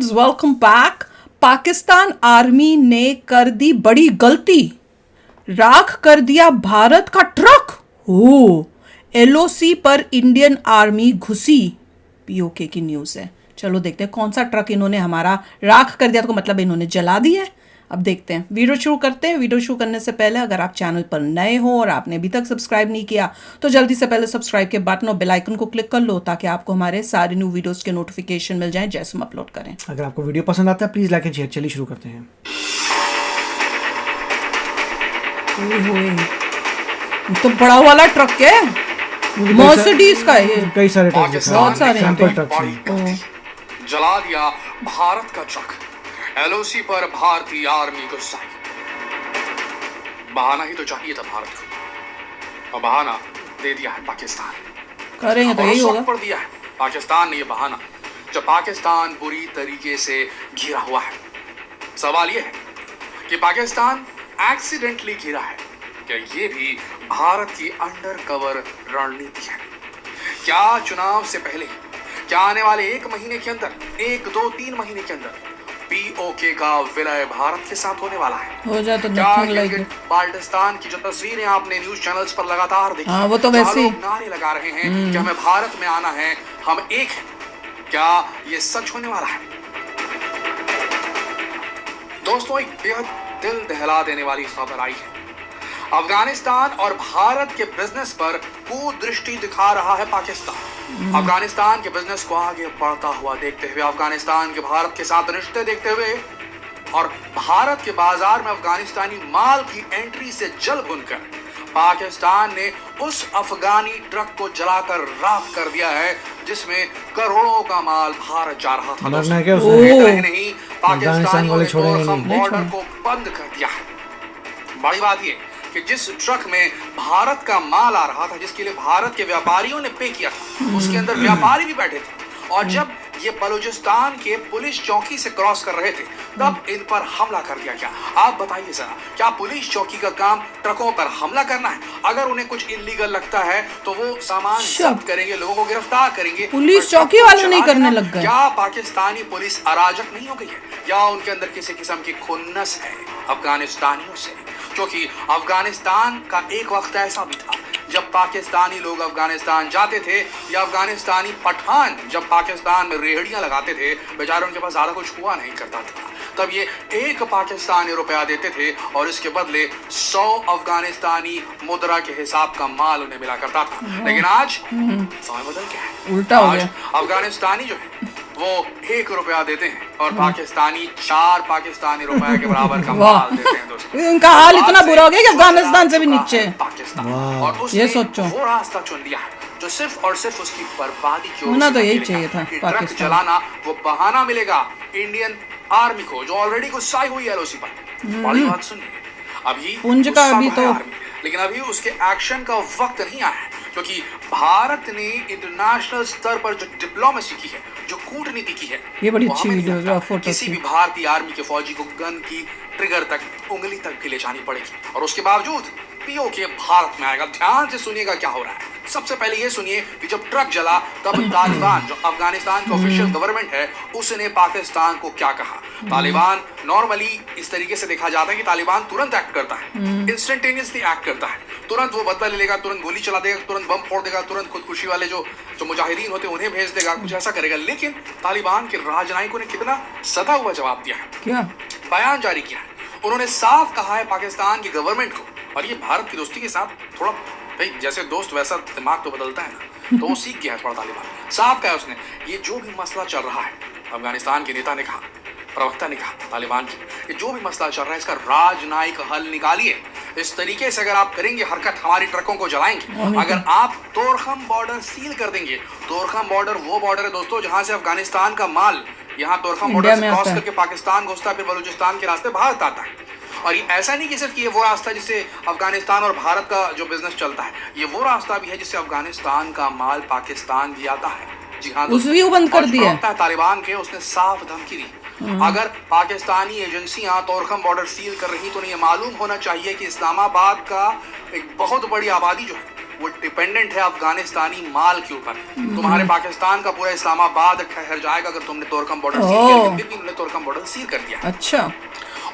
Guys, welcome back. Pakistan army ने कर दी बड़ी गलती, राख कर दिया भारत का ट्रक। ओ एलओसी पर इंडियन आर्मी घुसी, पीओके की न्यूज़ है। चलो देखते हैं कौन सा ट्रक इन्होंने हमारा राख कर दिया, तो मतलब इन्होंने जला दिया है। अब देखते हैं, वीडियो शुरू करते हैं। वीडियो शुरू करने से पहले अगर आप चैनल पर नए हो और आपने अभी तक सब्सक्राइब नहीं किया तो जल्दी से पहले सब्सक्राइब के बटन और बेल आइकन को क्लिक कर लो, ताकि आपको हमारे सारे न्यू वीडियोस के नोटिफिकेशन मिल जाएं जैसे हम अपलोड करें। अगर आपको वीडियो पसंद आता है प्लीज लाइक एंड शेयर। चलिए शुरू करते हैं। ये तो बड़ा वाला ट्रक है, मर्सिडीज का है ये। कई सारे ट्रक्स हैं, बहुत सारे सैंपल ट्रक्स हैं। जला दिया भारत का ट्रक, एलओसी पर भारतीय आर्मी गुस्साई। बहाना ही तो चाहिए था भारत को, और बहाना दे दिया है पाकिस्तान। करेंगे तो यही होगा। पर दिया है पाकिस्तान ने ये बहाना, जब पाकिस्तान बुरी तरीके से घिरा हुआ है। सवाल ये है कि पाकिस्तान एक्सीडेंटली घिरा है, क्या ये भी भारत की अंडर कवर रणनीति है? क्या चुनाव से पहले, क्या आने वाले 1 महीने के अंदर, 1, 2, 3 महीने के अंदर पीओके का विलय भारत के साथ होने वाला है? हो जाए तो क्या गिलगिट बाल्टिस्तान की जो तस्वीरें आपने न्यूज चैनल्स पर लगातार देखी, हाँ, वो तो वैसे ही नारे लगा रहे हैं कि हमें भारत में आना है, हम एक हैं, क्या ये सच होने वाला है? दोस्तों, एक बेहद दिल दहला देने वाली खबर आई है। अफगानिस्तान और भारत के बिजनेस पर कुदृष्टि दिखा रहा है पाकिस्तान। अफगानिस्तान के बिजनेस को आगे बढ़ता हुआ देखते हुए, अफगानिस्तान के भारत के साथ रिश्ते देखते हुए और भारत के बाजार में अफगानिस्तानी माल की एंट्री से जल भुनकर पाकिस्तान ने उस अफगानी ट्रक को जलाकर राख कर दिया है जिसमें करोड़ों का माल भारत जा रहा था। नहीं, पाकिस्तानियों ने बॉर्डर को बंद कर दिया है। बड़ी बात ये कि जिस ट्रक में भारत का माल आ रहा था, जिसके लिए भारत के व्यापारियों ने पे किया था, उसके अंदर व्यापारी भी बैठे थे, और जब ये बलूचिस्तान के पुलिस चौकी से क्रॉस कर रहे थे तब इन पर हमला कर दिया गया। आप बताइए जरा, क्या पुलिस चौकी का काम ट्रकों पर हमला करना है? अगर उन्हें कुछ इलीगल लगता है तो वो सामान जब्त करेंगे, लोगों को गिरफ्तार करेंगे। पुलिस चौकी वाले नहीं करने लग गए। क्या पाकिस्तानी पुलिस अराजक नहीं हो गई है, या उनके अंदर किसी किस्म की खुन्नस है अफगानिस्तानियों से? क्योंकि अफगानिस्तान का एक वक्त ऐसा भी था जब पाकिस्तानी लोग अफगानिस्तान जाते थे, या अफगानिस्तानी पठान जब पाकिस्तान में रेहड़ियां लगाते थे, बेचारों उनके पास ज्यादा कुछ हुआ नहीं करता था, तब ये 1 पाकिस्तानी रुपया देते थे और इसके बदले 100 अफगानिस्तानी मुद्रा के हिसाब का माल उन्हें मिला करता था। लेकिन आज समय बदल गया है, उल्टा हो गया। अफगानिस्तानी जो है वो 1 रुपया देते हैं और पाकिस्तानी 4 पाकिस्तानी रुपए के बराबर का माल देते हैं। दोस्तों, इनका हाल इतना बुरा हो गया कि अफगानिस्तान से भी नीचे पाकिस्तान, और उसने ये सोचो वो रास्ता चुन लिया है जो सिर्फ और सिर्फ उसकी बर्बादी की ओर होना तो से यही मिलेगा। चाहिए था ट्रक पाकिस्तान। चलाना वो बहाना मिलेगा इंडियन आर्मी को, जो ऑलरेडी गुस्साई हुई है एलओसी पर। बड़ी बात सुनिए, अभी पुंज का अभी तो, लेकिन अभी उसके एक्शन का वक्त नहीं आया है, क्योंकि भारत ने इंटरनेशनल स्तर पर जो डिप्लोमेसी की है, जो कूटनीति की है, ये बड़ी अच्छी वीडियो है, फोटो किसी भी भारतीय आर्मी के फौजी को गन की ट्रिगर तक, उंगली तक भी ले जानी पड़ेगी, और उसके बावजूद पीओके भारत में आएगा। ध्यान से सुनिएगा क्या हो रहा है। सबसे पहले ये सुनिए कि जब ट्रक जला तब तालिबान, जो अफगानिस्तान का ऑफिशियल गवर्नमेंट है, उसने पाकिस्तान को क्या कहा। तालिबान नॉर्मली इस तरीके से देखा जाता है कि तालिबान तुरंत एक्ट करता है, इंस्टेंटेनियसली एक्ट करता है, तुरंत वो बदला ले लेगा, तुरंत गोली चला देगा, तुरंत बम फोड़ देगा, तुरंत खुदकुशी वाले जो मुजाहिदीन होते हैं उन्हें भेज देगा, कुछ ऐसा करेगा। लेकिन तालिबान के राजनयिकों ने कितना सदा हुआ जवाब दिया है, क्या बयान जारी किया है। उन्होंने साफ कहा है पाकिस्तान की गवर्नमेंट को, और ये भारत की दोस्ती के साथ थोड़ा, भाई जैसे दोस्त वैसा दिमाग तो बदलता है ना, तो वो सीख गया है थोड़ा तालिबान। साफ कहा उसने, ये जो भी मसला चल रहा है, अफगानिस्तान के नेता ने कहा, प्रवक्ता ने कहा तालिबान की, ये जो भी मसला चल रहा है इसका राजनयिक हल निकालिए। इस तरीके से अगर आप करेंगे हरकत, हमारी ट्रकों को जलाएंगे। अगर आप तोरखम बॉर्डर सील कर देंगे, तोरखम बॉर्डर वो बॉर्डर है दोस्तों जहां से अफगानिस्तान का माल यहाँ तोरखम बॉर्डर से क्रॉस करके पाकिस्तान घुसता है, फिर बलूचिस्तान के रास्ते भारत आता है। और ये ऐसा नहीं कि सिर्फ ये वो रास्ता जिससे अफगानिस्तान और भारत का जो बिजनेस चलता है, ये वो रास्ता भी है जिससे अफगानिस्तान का माल पाकिस्तान भी आता है। जी हाँ, उसने बंद कर दिया तालिबान के, उसने साफ धमकी दी, अगर पाकिस्तानी एजेंसियां तोरखम बॉर्डर सील कर रही तो उन्हें मालूम होना चाहिए कि इस्लामाबाद का एक बहुत बड़ी आबादी जो है वो डिपेंडेंट है अफगानिस्तानी माल के ऊपर। तुम्हारे पाकिस्तान का पूरा इस्लामाबाद ठहर जाएगा अगर तुमने तोरकम बॉर्डर सील किया, लेकिन फिर भी उन्होंने तोरकम बॉर्डर सील कर दिया। अच्छा,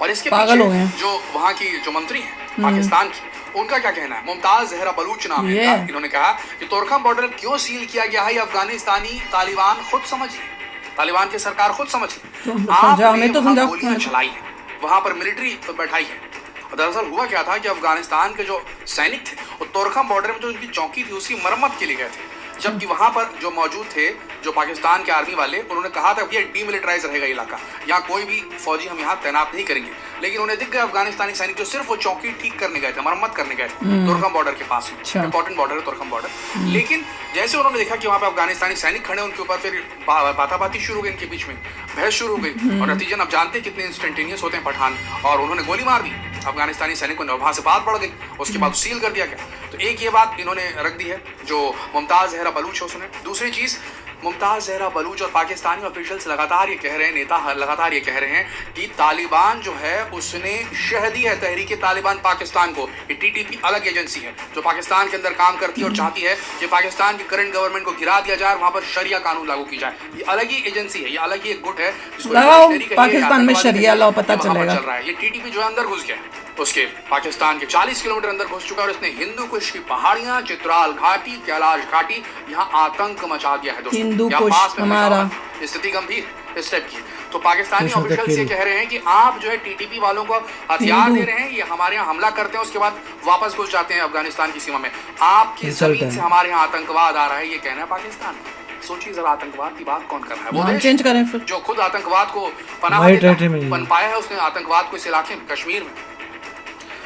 और इसके पागल हो पीछे गए। जो वहाँ की जो मंत्री है पाकिस्तान की, उनका क्या कहना है? मुमताज जहरा बलूच नाम है इनका। इन्होंने कहा कि तोरखम बॉर्डर क्यों सील किया गया है, ये अफगानिस्तानी तालिबान खुद समझ ले, तालिबान की सरकार खुद समझ ले। आपने वहाँ गोलियां चलाई है, वहां पर मिलिट्री बैठाई है। दरअसल हुआ क्या था कि अफगानिस्तान के जो सैनिक थे वो तोरखम बॉर्डर में जो उनकी चौकी थी उसकी मरम्मत के लिए गए थे, जबकि वहां पर जो मौजूद थे जो पाकिस्तान के आर्मी वाले, उन्होंने कहा था कि ये डीमिलिटराइज रहेगा इलाका, यहाँ कोई भी फौजी हम यहाँ तैनात नहीं करेंगे। लेकिन उन्हें दिख गए अफगानिस्तानी सैनिक जो सिर्फ वो चौकी ठीक करने गए थे, मरम्मत करने गए थे तोरखम बॉर्डर के पास, इंपॉर्टेंट बॉर्डर है तोरखम बॉर्डर। लेकिन जैसे उन्होंने देखा कि वहाँ पे अफगानिस्तानी सैनिक खड़े, उनके ऊपर फिर बाताबाती शुरू हो गई, इनके बीच में बहस शुरू हो गई, और नतीजन अब जानते हैं कितने इंस्टेंटेनियस होते हैं पठान, और उन्होंने गोली मार दी अफगानिस्तानी सैनिकों ने, वहां से बात बढ़ गई, उसके बाद सील कर दिया गया। तो एक ये बात इन्होंने रख दी है जो मुमताज जहरा बलूच है उसने। दूसरी चीज, मुमताज जहरा बलूच और पाकिस्तानी ऑफिशियल्स लगातार ये कह रहे हैं, नेता लगातार ये कह रहे हैं कि तालिबान जो है उसने शह दी है तहरीक तालिबान पाकिस्तान को। ये टीटीपी अलग एजेंसी है जो पाकिस्तान के अंदर काम करती है और चाहती है कि पाकिस्तान की करंट गवर्नमेंट को गिरा दिया जाए, वहां पर शरिया कानून लागू की जाए। ये अलग ही एजेंसी है, ये अलग ही एक गुट है जिसको पाकिस्तान में शरिया लॉ पता चलेगा। चल रहा है। ये टीटीपी जो अंदर घुस गया, उसके पाकिस्तान के 40 किलोमीटर अंदर घुस चुका है, और इसने हिंदू कुश की पहाड़ियां, चित्राल घाटी, कैलाश घाटी, यहाँ आतंक मचा दिया है दोस्तों। हिंदू कुश हमारा स्थिति गंभीर इस टाइप की। तो पाकिस्तानी ऑफिशियल्स ये कह रहे हैं कि आप जो है टीटीपी वालों को हथियार दे रहे हैं, ये हमारे यहाँ हमला करते हैं, उसके बाद वापस घुस जाते हैं अफगानिस्तान की सीमा में, आपकी जमीन से हमारे यहाँ आतंकवाद आ रहा है, ये कहना है पाकिस्तान। सोचिए जरा, आतंकवाद की बात कौन कर रहा है? वो चेंज करें फिर, जो खुद आतंकवाद को पनपाया है, उसने आतंकवाद को इस इलाके में, कश्मीर में,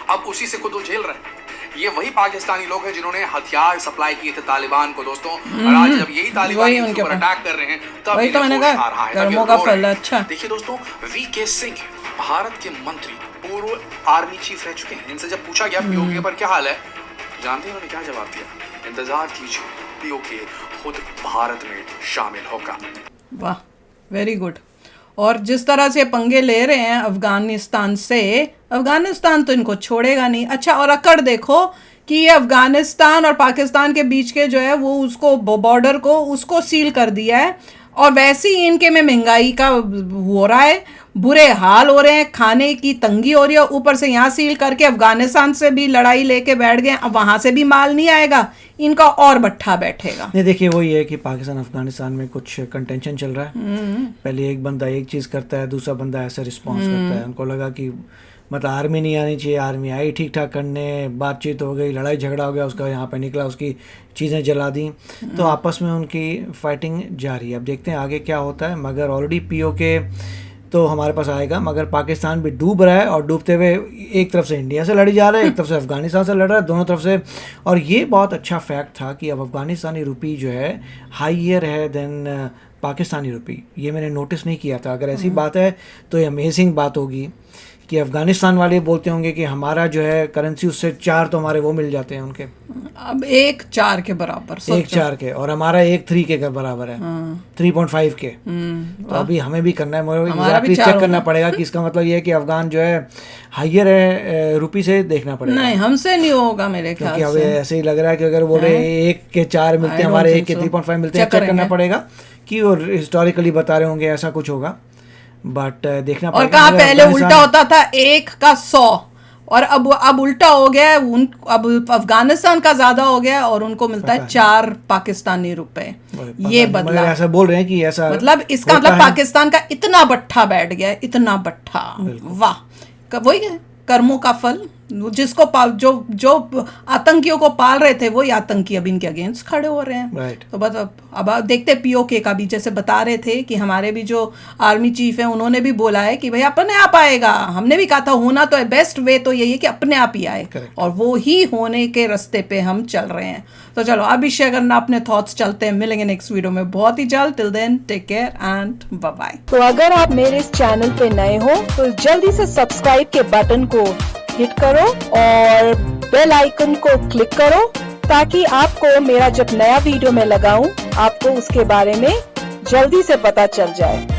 अब उसी से खुद वो झेल रहा है। ये वही पाकिस्तानी लोग हैं जिन्होंने हथियार सप्लाई किए थे तालिबान को दोस्तों, और आज जब यही तालिबान उनके ऊपर अटैक कर रहे हैं तब वही तो मैंने कहा कर्मों का फल। अच्छा, देखिए दोस्तों, वीके सिंह भारत के मंत्री, पूर्व आर्मी चीफ रह चुके हैं। इनसे जब पूछा गया पीओके पर क्या हाल है, जानते हैं उन्होंने क्या जवाब दिया? इंतजार कीजिए, पीओके खुद भारत में शामिल होगा। वाह, वेरी गुड। और जिस तरह से पंगे ले रहे हैं अफगानिस्तान से, अफगानिस्तान तो इनको छोड़ेगा नहीं। अच्छा, और अकड़ देखो कि ये अफगानिस्तान और पाकिस्तान के बीच के जो है वो उसको बॉर्डर को उसको सील कर दिया है, और वैसे ही इनके में महंगाई का हो रहा है, बुरे हाल हो रहे हैं, खाने की तंगी हो रही है, ऊपर से यहाँ सील करके अफगानिस्तान से भी लड़ाई लेके बैठ गए, अब वहाँ से भी माल नहीं आएगा, इनका और बट्ठा बैठेगा। नहीं, देखिए वही है कि पाकिस्तान अफगानिस्तान में कुछ कंटेंशन चल रहा है। पहले एक बंदा एक चीज़ करता है, दूसरा बंदा ऐसा रिस्पॉन्स करता है। उनको लगा कि मतलब आर्मी नहीं आनी चाहिए, आर्मी आई ठीक ठाक करने, बातचीत हो गई, लड़ाई झगड़ा हो गया, उसका यहाँ पे निकला, उसकी चीज़ें जला दी, तो आपस में उनकी फाइटिंग जारी है। अब देखते हैं आगे क्या होता है। मगर ऑलरेडी पीओके तो हमारे पास आएगा, मगर पाकिस्तान भी डूब रहा है, और डूबते हुए एक तरफ से इंडिया से लड़ी जा रहा है, एक तरफ से अफगानिस्तान से लड़ रहा है, दोनों तरफ से। और ये बहुत अच्छा फैक्ट था कि अब अफगानिस्तानी रुपी जो है हाइयर है देन पाकिस्तानी रुपी। ये मैंने नोटिस नहीं किया था। अगर ऐसी बात है तो ये अमेजिंग बात होगी कि अफगानिस्तान वाले बोलते होंगे कि हमारा जो है करेंसी उससे 4 तो हमारे वो मिल जाते हैं उनके, अब 1.4 के बराबर, 1.4 के, और हमारा 1.3 के बराबर है, 3.5 के। तो अभी हमें भी करना है, मुझे चेक करना पड़ेगा कि इसका मतलब ये है कि अफगान जो है हाइयर है रुपी से, देखना पड़ेगा। नहीं, हमसे नहीं होगा मेरे ख्याल से, क्योंकि अब ऐसे ही लग रहा है कि अगर बोले 1 के 4 मिलते हैं, हमारे 1 के 3.5 मिलते हैं, चेक करना पड़ेगा कि वो हिस्टोरिकली बता रहे होंगे ऐसा कुछ होगा, बट देखना पड़ेगा। और कहाँ पहले उल्टा होता था 1 का 100, और अब उल्टा हो गया है, अब अफगानिस्तान का ज्यादा हो गया और उनको मिलता है 4 पाकिस्तानी रुपए। ये बदला, ऐसा बोल रहे हैं कि ऐसा मतलब इसका मतलब पाकिस्तान का इतना बट्ठा बैठ गया है, इतना बट्ठा। वाह, वही कर्मों का फल। जिसको जो आतंकियों को पाल रहे थे वही आतंकी अब इनके अगेंस्ट खड़े हो रहे हैं। Right. तो बस अब देखते पीओके का भी, जैसे बता रहे थे कि हमारे भी जो आर्मी चीफ हैं उन्होंने भी बोला है कि भाई अपने आप आएगा। हमने भी कहा था होना तो है, बेस्ट वे तो यही है कि अपने आप ही आए। Correct. और वो ही होने के रास्ते पे हम चल रहे हैं। तो चलो अब भी शेयर करना अपने थॉट्स, चलते हैं, मिलेंगे नेक्स्ट वीडियो में बहुत ही जल्द। Till then take care and bye bye. तो अगर आप मेरे इस चैनल पे नए हो तो जल्दी से सब्सक्राइब के बटन को हिट करो और बेल आइकन को क्लिक करो, ताकि आपको मेरा जब नया वीडियो मैं लगाऊं आपको उसके बारे में जल्दी से पता चल जाए।